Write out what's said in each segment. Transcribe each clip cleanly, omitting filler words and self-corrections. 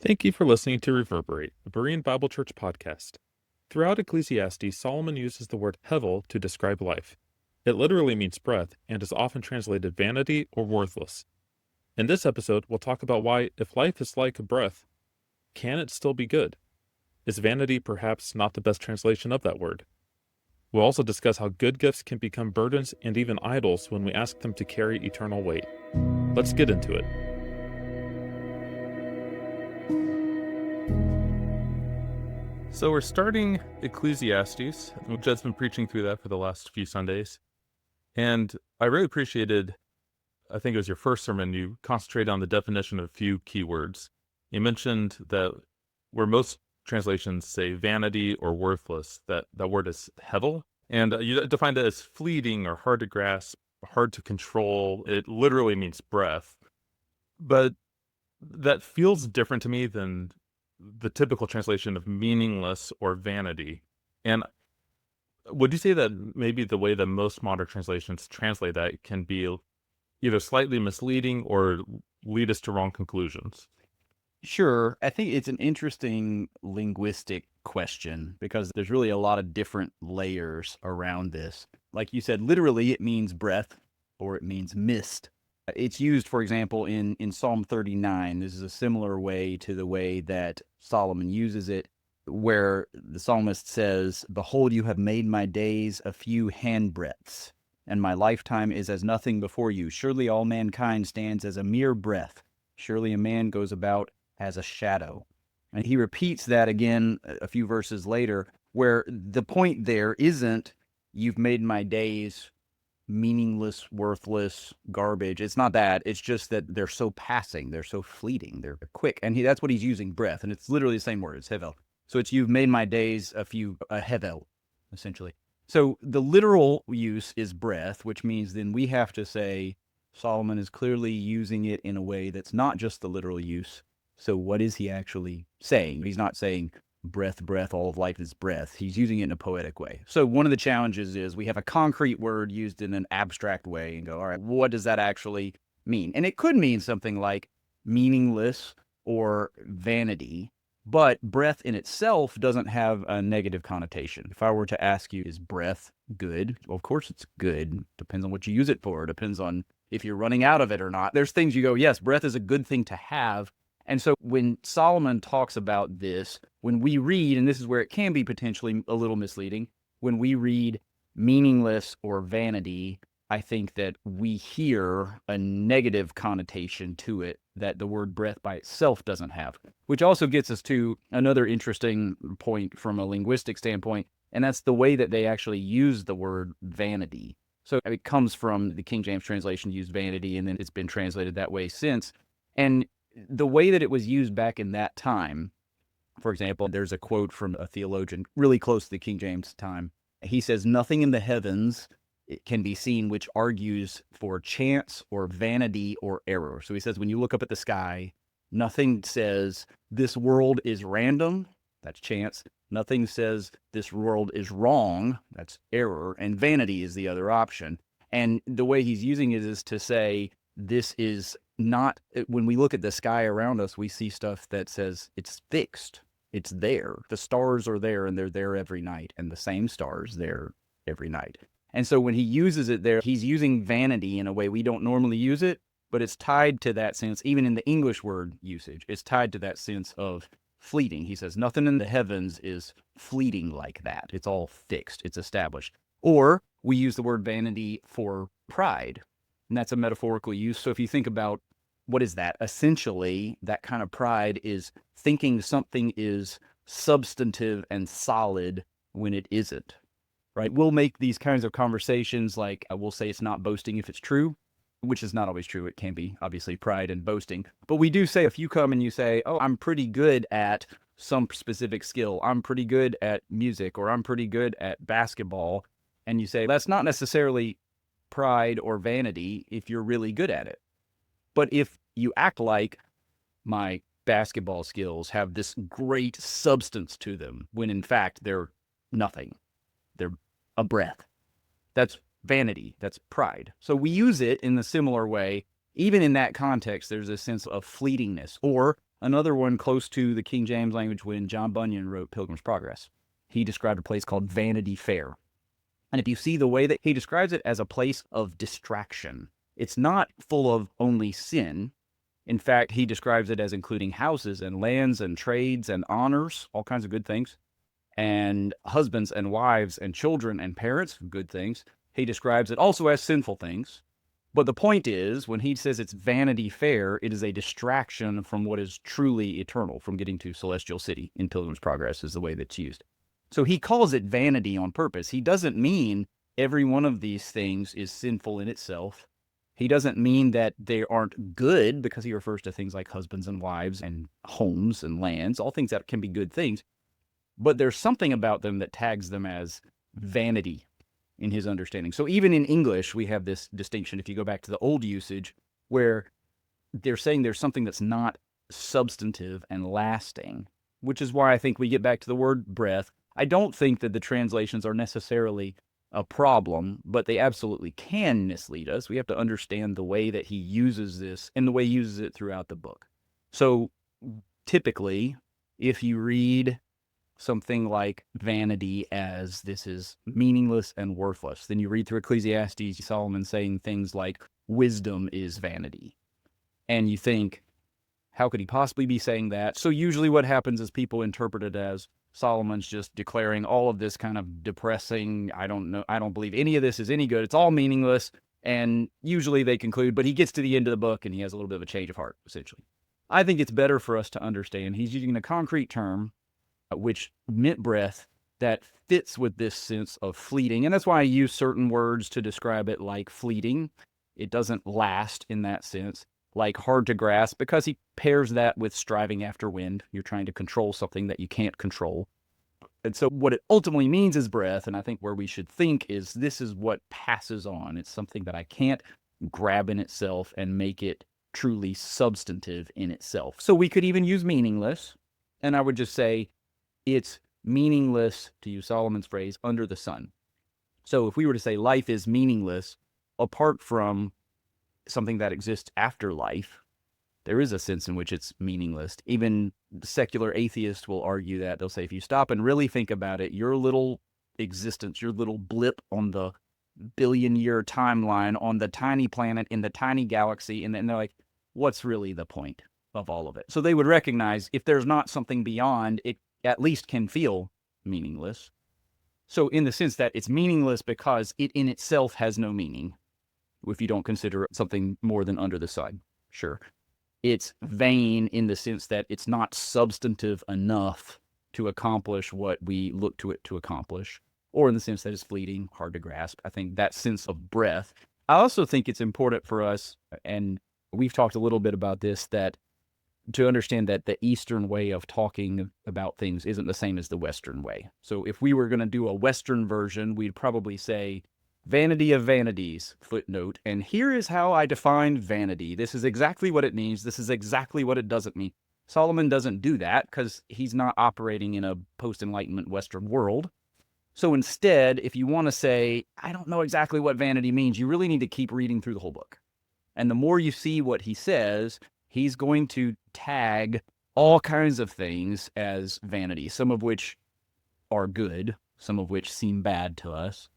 Thank you for listening to Reverberate, a Berean Bible Church podcast. Throughout Ecclesiastes, Solomon uses the word Hevel to describe life. It literally means breath and is often translated vanity or worthless. In this episode, we'll talk about why, if life is like a breath, can it still be good? Is vanity perhaps not the best translation of that word? We'll also discuss how good gifts can become burdens and even idols when we ask them to carry eternal weight. Let's get into it. So we're starting Ecclesiastes. We've just been preaching through that for the last few Sundays. And I really appreciated, I think it was your first sermon, you concentrated on the definition of a few key words. You mentioned that where most translations say vanity or worthless, that word is hevel. And you defined it as fleeting or hard to grasp, hard to control. It literally means breath. But that feels different to me than the typical translation of meaningless or vanity. And would you say that maybe the way that most modern translations translate that can be either slightly misleading or lead us to wrong conclusions? Sure. I think it's an interesting linguistic question because there's really a lot of different layers around this. Like you said, literally it means breath or it means mist. It's used, for example, in Psalm 39. This is a similar way to the way that Solomon uses it, where the psalmist says, "Behold, you have made my days a few handbreadths, and my lifetime is as nothing before you. Surely all mankind stands as a mere breath. Surely a man goes about as a shadow." And he repeats that again a few verses later, where the point there isn't, "You've made my days meaningless, worthless, garbage." It's not that. It's just that they're so passing. They're so fleeting. They're quick. And that's what he's using, breath. And it's literally the same word. It's hevel. So it's, "You've made my days a hevel," essentially. So the literal use is breath, which means then we have to say Solomon is clearly using it in a way that's not just the literal use. So what is he actually saying? He's not saying breath, breath, all of life is breath. He's using it in a poetic way. So one of the challenges is we have a concrete word used in an abstract way and go, all right, what does that actually mean? And it could mean something like meaningless or vanity, but breath in itself doesn't have a negative connotation. If I were to ask you, is breath good? Well, of course it's good. Depends on what you use it for. Depends on if you're running out of it or not. There's things you go, yes, breath is a good thing to have. And so when Solomon talks about this, when we read, and this is where it can be potentially a little misleading, when we read meaningless or vanity, I think that we hear a negative connotation to it that the word breath by itself doesn't have, which also gets us to another interesting point from a linguistic standpoint, and that's the way that they actually use the word vanity. So it comes from the King James translation used vanity, and then it's been translated that way since. And the way that it was used back in that time, for example, there's a quote from a theologian really close to the King James time. He says, "Nothing in the heavens can be seen which argues for chance or vanity or error." So he says, when you look up at the sky, nothing says this world is random, that's chance. Nothing says this world is wrong, that's error. And vanity is the other option. And the way he's using it is to say, this is not, when we look at the sky around us, we see stuff that says it's fixed. It's there. The stars are there and they're there every night, and the same stars there every night. And so when he uses it there, he's using vanity in a way we don't normally use it, but it's tied to that sense, even in the English word usage, it's tied to that sense of fleeting. He says, nothing in the heavens is fleeting like that. It's all fixed. It's established. Or we use the word vanity for pride, and that's a metaphorical use. So if you think about what is that? Essentially, that kind of pride is thinking something is substantive and solid when it isn't, right? We'll make these kinds of conversations like, I will say it's not boasting if it's true, which is not always true. It can be, obviously, pride and boasting. But we do say, if you come and you say, oh, I'm pretty good at some specific skill, I'm pretty good at music, or I'm pretty good at basketball, and you say, that's not necessarily pride or vanity if you're really good at it. But if you act like my basketball skills have this great substance to them, when in fact they're nothing, they're a breath, that's vanity, that's pride. So we use it in a similar way. Even in that context, there's a sense of fleetingness. Or Another one close to the King James language when John Bunyan wrote Pilgrim's Progress. He described a place called Vanity Fair. And if you see the way that he describes it as a place of distraction, it's not full of only sin. In fact, he describes it as including houses and lands and trades and honors, all kinds of good things, and husbands and wives and children and parents, good things. He describes it also as sinful things. But the point is, when he says it's Vanity Fair, it is a distraction from what is truly eternal, from getting to Celestial City in Pilgrim's Progress is the way that's used. So he calls it vanity on purpose. He doesn't mean every one of these things is sinful in itself. He doesn't mean that they aren't good, because he refers to things like husbands and wives and homes and lands, all things that can be good things. But there's something about them that tags them as vanity in his understanding. So even in English, we have this distinction, if you go back to the old usage, where they're saying there's something that's not substantive and lasting, which is why I think we get back to the word breath. I don't think that the translations are necessarily a problem, but they absolutely can mislead us. We have to understand the way that he uses this and the way he uses it throughout the book. So typically, if you read something like vanity as this is meaningless and worthless, then you read through Ecclesiastes, Solomon saying things like wisdom is vanity. And you think, how could he possibly be saying that? So usually what happens is people interpret it as Solomon's just declaring all of this kind of depressing, I don't believe any of this is any good, it's all meaningless. And usually they conclude, but he gets to the end of the book and he has a little bit of a change of heart, essentially. I think it's better for us to understand he's using a concrete term, which meant breath, that fits with this sense of fleeting. And that's why I use certain words to describe it, like fleeting. It doesn't last in that sense. Like hard to grasp, because he pairs that with striving after wind. You're trying to control something that you can't control. And so what it ultimately means is breath. And I think where we should think is this is what passes on. It's something that I can't grab in itself and make it truly substantive in itself. So we could even use meaningless. And I would just say, it's meaningless, to use Solomon's phrase, under the sun. So if we were to say life is meaningless, apart from something that exists after life, there is a sense in which it's meaningless. Even secular atheists will argue that. They'll say, if you stop and really think about it, your little existence, your little blip on the billion-year timeline, on the tiny planet, in the tiny galaxy, and then they're like, what's really the point of all of it? So they would recognize if there's not something beyond, it at least can feel meaningless. So in the sense that it's meaningless because it in itself has no meaning, if you don't consider it something more than under the sun, sure. It's vain in the sense that it's not substantive enough to accomplish what we look to it to accomplish, or in the sense that it's fleeting, hard to grasp. I think that sense of breath. I also think it's important for us, and we've talked a little bit about this, that to understand that the Eastern way of talking about things isn't the same as the Western way. So if we were going to do a Western version, we'd probably say, vanity of vanities, footnote, and here is how I define vanity. This is exactly what it means. This is exactly what it doesn't mean. Solomon doesn't do that because he's not operating in a post-Enlightenment Western world. So instead, if you want to say, I don't know exactly what vanity means, you really need to keep reading through the whole book. And the more you see what he says, he's going to tag all kinds of things as vanity, some of which are good, some of which seem bad to us.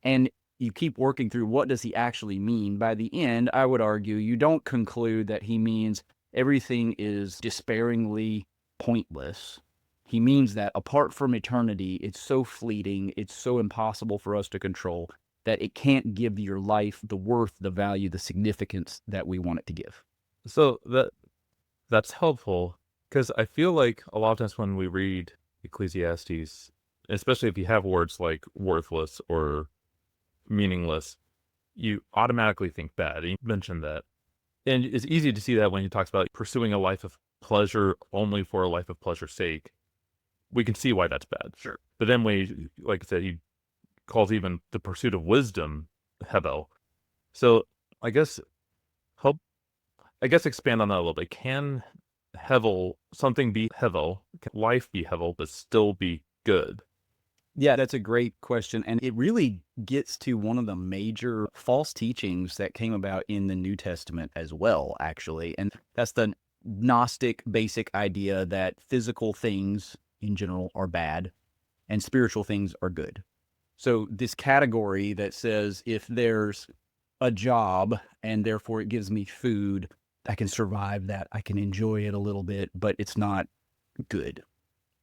And you keep working through what does he actually mean. By the end, I would argue you don't conclude that he means everything is despairingly pointless. He means that apart from eternity, it's so fleeting, it's so impossible for us to control that it can't give your life the worth, the value, the significance that we want it to give. So that's helpful, because I feel like a lot of times when we read Ecclesiastes, especially if you have words like worthless or meaningless, you automatically think bad. You mentioned that. And it's easy to see that when he talks about pursuing a life of pleasure only for a life of pleasure's sake. We can see why that's bad. Sure. But then when he, like I said, he calls even the pursuit of wisdom Hevel. So I guess expand on that a little bit. Can Hevel, something be Hevel? Can life be Hevel, but still be good? Yeah, that's a great question. And it really gets to one of the major false teachings that came about in the New Testament as well, actually. And that's the Gnostic basic idea that physical things in general are bad and spiritual things are good. So this category that says if there's a job and therefore it gives me food, I can survive that, I can enjoy it a little bit, but it's not good.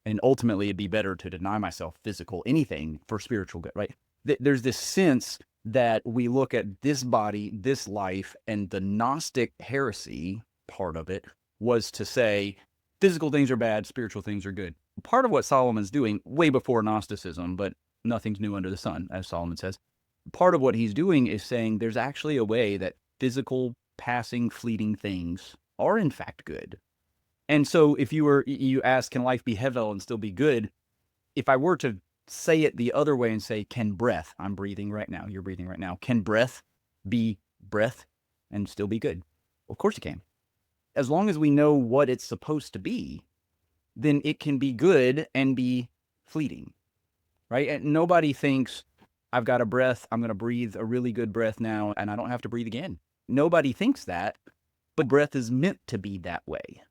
And ultimately, it'd be better to deny myself physical anything for spiritual good, right? There's this sense that we look at this body, this life, and the Gnostic heresy part of it was to say physical things are bad, spiritual things are good. Part of what Solomon's doing way before Gnosticism, but nothing's new under the sun, as Solomon says. Part of what he's doing is saying there's actually a way that physical, passing, fleeting things are in fact good. And so if you ask, can life be Hevel and still be good? If I were to say it the other way and say, can breath, I'm breathing right now, you're breathing right now, can breath be breath and still be good? Of course it can. As long as we know what it's supposed to be, then it can be good and be fleeting, right? And nobody thinks, I've got a breath, I'm going to breathe a really good breath now, and I don't have to breathe again. Nobody thinks that, but breath is meant to be that way.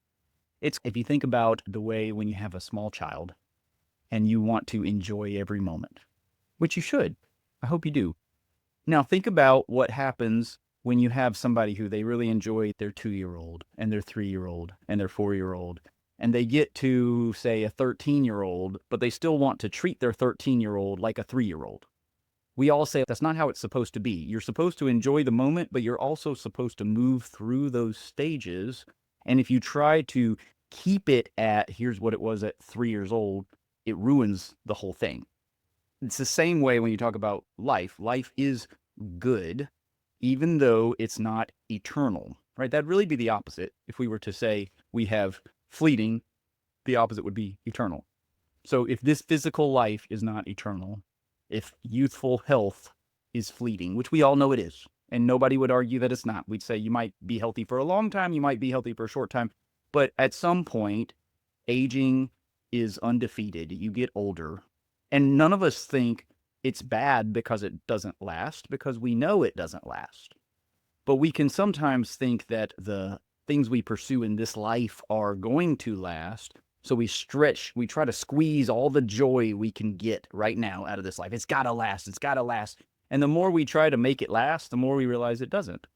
It's, if you think about the way when you have a small child and you want to enjoy every moment, which you should. I hope you do. Now think about what happens when you have somebody who they really enjoy their 2-year-old and their 3-year-old and their 4-year-old, and they get to, say, a 13-year-old, but they still want to treat their 13-year-old like a 3-year-old. We all say that's not how it's supposed to be. You're supposed to enjoy the moment, but you're also supposed to move through those stages. And if you try to keep it at, here's what it was at 3 years old, it ruins the whole thing. It's the same way when you talk about life. Life is good, even though it's not eternal, right? That'd really be the opposite. If we were to say we have fleeting, the opposite would be eternal. So if this physical life is not eternal, if youthful health is fleeting, which we all know it is, and nobody would argue that it's not. We'd say you might be healthy for a long time, you might be healthy for a short time, but at some point, aging is undefeated. You get older, and none of us think it's bad because it doesn't last, because we know it doesn't last. But we can sometimes think that the things we pursue in this life are going to last. So we try to squeeze all the joy we can get right now out of this life. It's got to last. It's got to last. And the more we try to make it last, the more we realize it doesn't.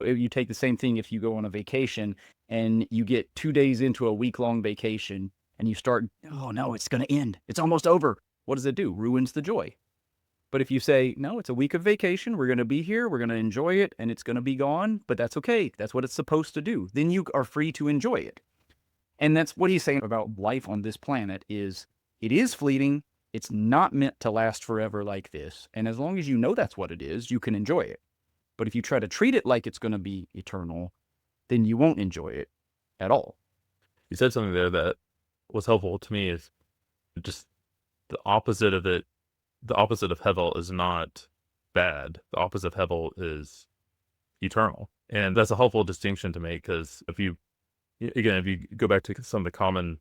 You take the same thing if you go on a vacation and you get 2 days into a week-long vacation and you start, oh no, it's going to end. It's almost over. What does it do? Ruins the joy. But if you say, no, it's a week of vacation, we're going to be here, we're going to enjoy it, and it's going to be gone, but that's okay. That's what it's supposed to do. Then you are free to enjoy it. And that's what he's saying about life on this planet is it is fleeting. It's not meant to last forever like this. And as long as you know that's what it is, you can enjoy it. But if you try to treat it like it's going to be eternal, then you won't enjoy it at all. You said something there that was helpful to me is just the opposite of it. The opposite of Hevel is not bad. The opposite of Hevel is eternal. And that's a helpful distinction to make because if you go back to some of the common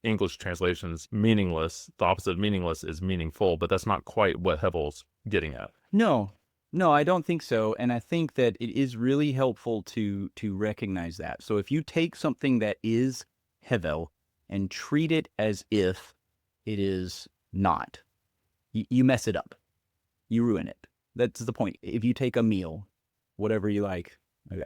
English translations, meaningless, the opposite of meaningless is meaningful, but that's not quite what Hevel's getting at. No, I don't think so. And I think that it is really helpful to recognize that. So if you take something that is Hevel and treat it as if it is not, you mess it up. You ruin it. That's the point. If you take a meal, whatever you like,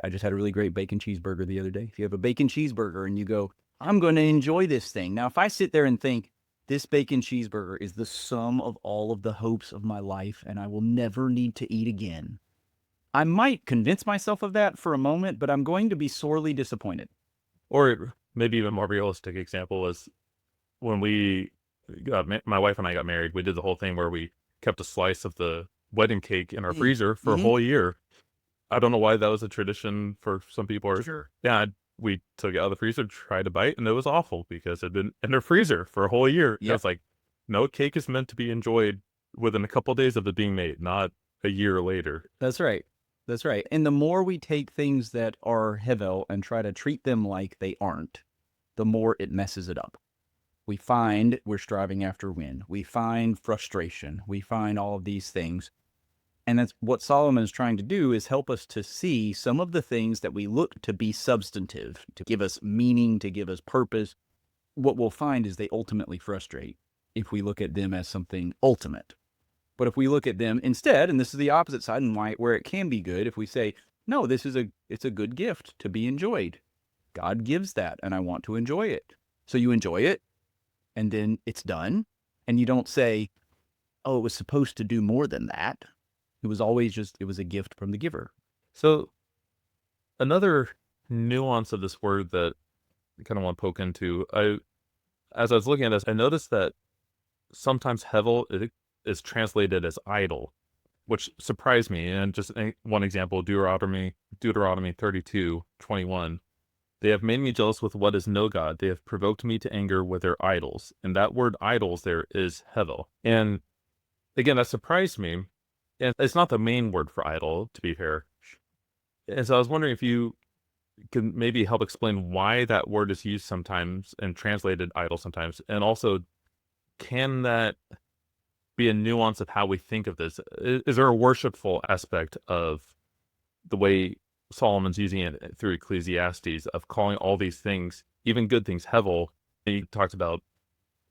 I just had a really great bacon cheeseburger the other day. If you have a bacon cheeseburger and you go, I'm going to enjoy this thing. Now, if I sit there and think this bacon cheeseburger is the sum of all of the hopes of my life and I will never need to eat again, I might convince myself of that for a moment, but I'm going to be sorely disappointed. Or maybe even more realistic example was when my wife and I got married, we did the whole thing where we kept a slice of the wedding cake in our freezer for a whole year. I don't know why that was a tradition for some people. Sure. Yeah, we took it out of the freezer, tried to bite, and it was awful because it had been in their freezer for a whole year. Yep. It was like, no, cake is meant to be enjoyed within a couple of days of it being made, not a year later. That's right. That's right. And the more we take things that are Hevel and try to treat them like they aren't, the more it messes it up. We find we're striving after win. We find frustration. We find all of these things. And that's what Solomon is trying to do, is help us to see some of the things that we look to be substantive, to give us meaning, to give us purpose. What we'll find is they ultimately frustrate if we look at them as something ultimate. But if we look at them instead, and this is the opposite side, and where it can be good, if we say, no, it's a good gift to be enjoyed. God gives that, and I want to enjoy it. So you enjoy it, and then it's done. And you don't say, oh, it was supposed to do more than that. It was always it was a gift from the giver. So another nuance of this word that I kind of want to poke into, as I was looking at this, I noticed that sometimes Hevel is translated as idol, which surprised me. And just one example, Deuteronomy 32:21. They have made me jealous with what is no God. They have provoked me to anger with their idols. And that word idols there is Hevel. And again, that surprised me. And it's not the main word for idol, to be fair. And so I was wondering if you could maybe help explain why that word is used sometimes and translated idol sometimes. And also, can that be a nuance of how we think of this? Is there a worshipful aspect of the way Solomon's using it through Ecclesiastes, of calling all these things, even good things, Hevel? He talked about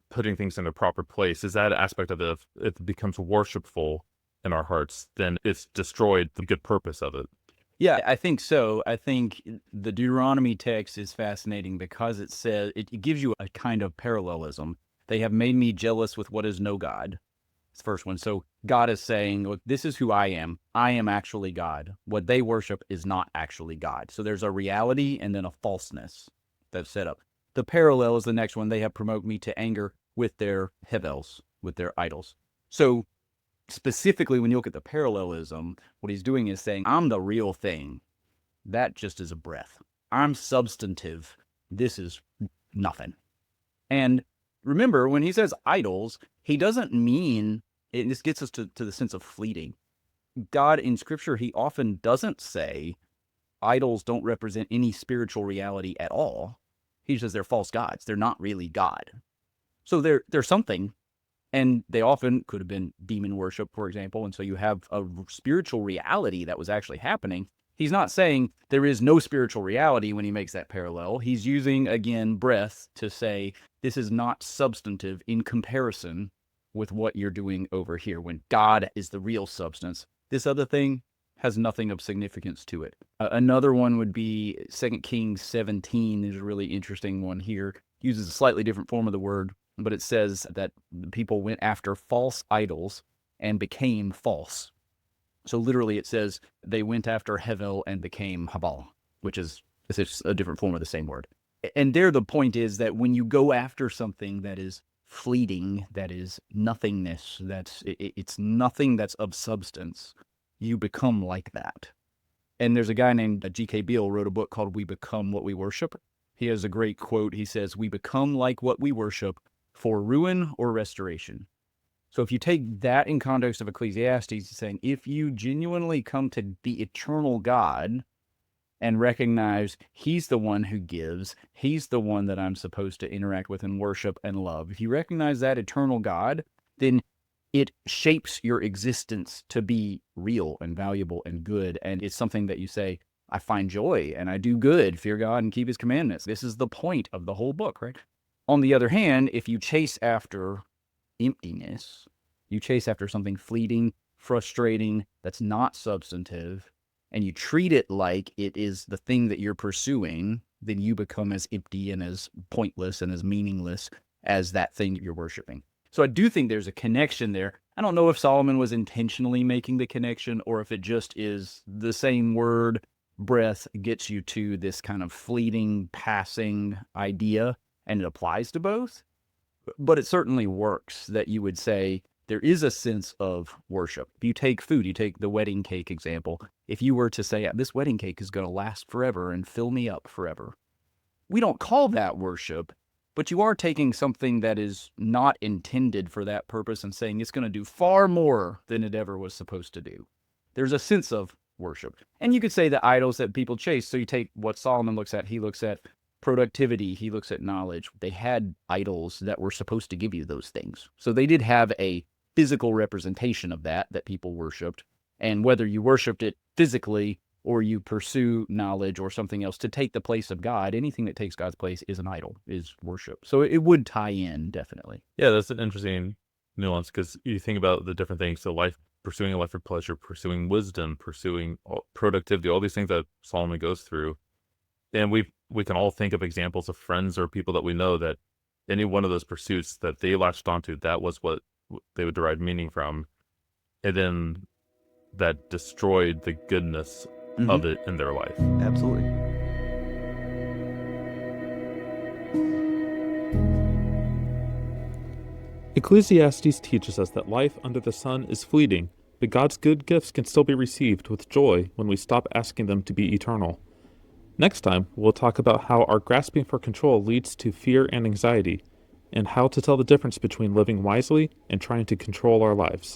putting things in a proper place. Is that an aspect of it? If it becomes worshipful in our hearts, then it's destroyed the good purpose of it. Yeah, I think so. I think the Deuteronomy text is fascinating because it says, it gives you a kind of parallelism. They have made me jealous with what is no God. It's the first one. So God is saying, look, this is who I am. I am actually God. What they worship is not actually God. So there's a reality and then a falseness that's set up. The parallel is the next one. They have provoked me to anger with their Hevels, with their idols. So specifically, when you look at the parallelism, what he's doing is saying, I'm the real thing. That just is a breath. I'm substantive. This is nothing. And remember, when he says idols, he doesn't mean, and this gets us to the sense of fleeting. God in Scripture, he often doesn't say idols don't represent any spiritual reality at all. He says they're false gods. They're not really God. So they're something. And they often could have been demon worship, for example. And so you have a spiritual reality that was actually happening. He's not saying there is no spiritual reality when he makes that parallel. He's using, again, breath to say this is not substantive in comparison with what you're doing over here. When God is the real substance, this other thing has nothing of significance to it. Another one would be 2 Kings 17 is a really interesting one here. Uses a slightly different form of the word, but it says that the people went after false idols and became false. So literally it says they went after Hevel and became Hevel, which is a different form of the same word. And there the point is that when you go after something that is fleeting, that is nothingness, it's nothing that's of substance, you become like that. And there's a guy named G.K. Beale wrote a book called We Become What We Worship. He has a great quote. He says, we become like what we worship, for ruin or restoration. So if you take that in context of Ecclesiastes, it's saying if you genuinely come to the eternal God and recognize he's the one who gives, he's the one that I'm supposed to interact with and worship and love. If you recognize that eternal God, then it shapes your existence to be real and valuable and good. And it's something that you say, I find joy and I do good, fear God and keep his commandments. This is the point of the whole book, right? On the other hand, if you chase after emptiness, you chase after something fleeting, frustrating, that's not substantive, and you treat it like it is the thing that you're pursuing, then you become as empty and as pointless and as meaningless as that thing that you're worshiping. So I do think there's a connection there. I don't know if Solomon was intentionally making the connection or if it just is the same word, breath, gets you to this kind of fleeting, passing idea, and it applies to both. But it certainly works that you would say there is a sense of worship. If you take food, you take the wedding cake example. If you were to say, this wedding cake is going to last forever and fill me up forever, we don't call that worship, but you are taking something that is not intended for that purpose and saying it's going to do far more than it ever was supposed to do. There's a sense of worship. And you could say the idols that people chase. So you take what Solomon looks at. He looks at productivity. He looks at knowledge. They had idols that were supposed to give you those things. So they did have a physical representation of that people worshipped. And whether you worshiped it physically or you pursue knowledge or something else to take the place of God, anything that takes God's place is an idol, is worship. So it would tie in, definitely. Yeah, that's an interesting nuance because you think about the different things. So pursuing a life for pleasure, pursuing wisdom, pursuing productivity, all these things that Solomon goes through. And we can all think of examples of friends or people that we know that any one of those pursuits that they latched onto, that was what they would derive meaning from. And then that destroyed the goodness of it in their life. Absolutely. Ecclesiastes teaches us that life under the sun is fleeting, but God's good gifts can still be received with joy when we stop asking them to be eternal. Next time, we'll talk about how our grasping for control leads to fear and anxiety, and how to tell the difference between living wisely and trying to control our lives.